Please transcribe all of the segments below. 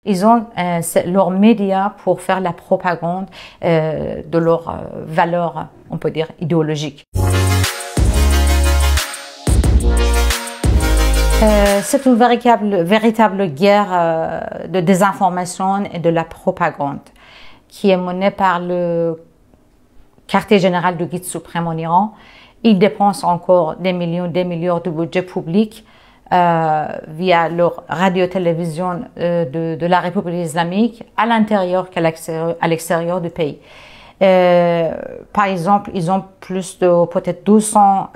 Ils ont leurs médias pour faire la propagande de leurs valeurs, on peut dire, idéologiques. C'est une véritable guerre de désinformation et de la propagande qui est menée par le quartier général du Guide suprême en Iran. Ils dépensent encore des millions de budget public via leur radio-télévision de la République islamique à l'intérieur qu'à l'extérieur du pays. Par exemple, ils ont plus de peut-être 200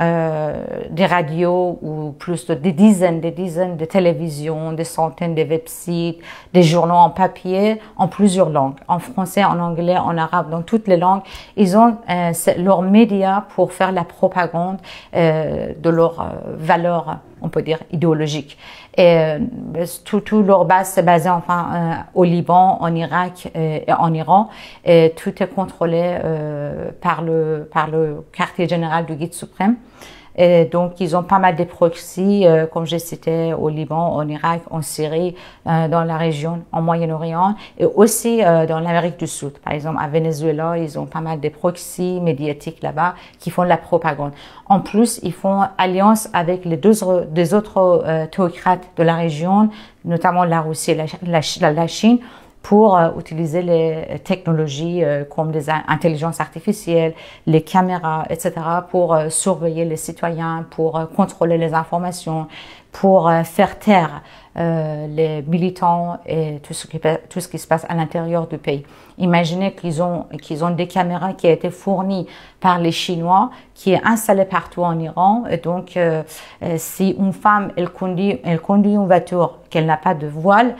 des radios ou plus de des dizaines de télévisions, des centaines de websites, des journaux en papier en plusieurs langues, en français, en anglais, en arabe, dans toutes les langues. Ils ont leurs médias pour faire la propagande de leurs valeurs, on peut dire, idéologiques. Et tout leur base c'est basé au Liban, en Irak et en Iran. Et tout est contrôlé par le quartier général du Guide suprême. Et donc, ils ont pas mal de proxys, comme j'ai cité, au Liban, en Irak, en Syrie, dans la région, en Moyen-Orient, et aussi dans l'Amérique du Sud. Par exemple, à Venezuela, ils ont pas mal de proxys médiatiques là-bas qui font de la propagande. En plus, ils font alliance avec des autres théocrates de la région, notamment la Russie et la Chine, pour utiliser les technologies comme les intelligences artificielles, les caméras, etc., pour surveiller les citoyens, pour contrôler les informations, pour faire taire les militants et tout ce qui se passe à l'intérieur du pays. Imaginez qu'ils ont des caméras qui ont été fournies par les Chinois, qui est installée partout en Iran. Et donc, si une femme elle conduit une voiture qu'elle n'a pas de voile,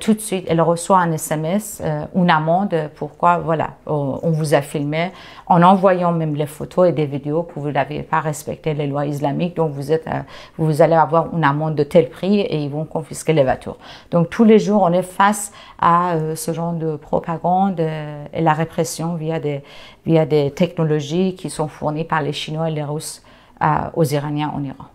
tout de suite elle reçoit un SMS, une amende. Pourquoi? Voilà, on vous a filmé en envoyant même les photos et des vidéos que vous n'avez pas respecté les lois islamiques. Donc vous allez avoir une amende de tel prix et ils vont confisquer les voitures. Donc tous les jours on est face à ce genre de propagande et la répression via des technologies qui sont fournies par les Chinois et les Russes aux Iraniens en Iran.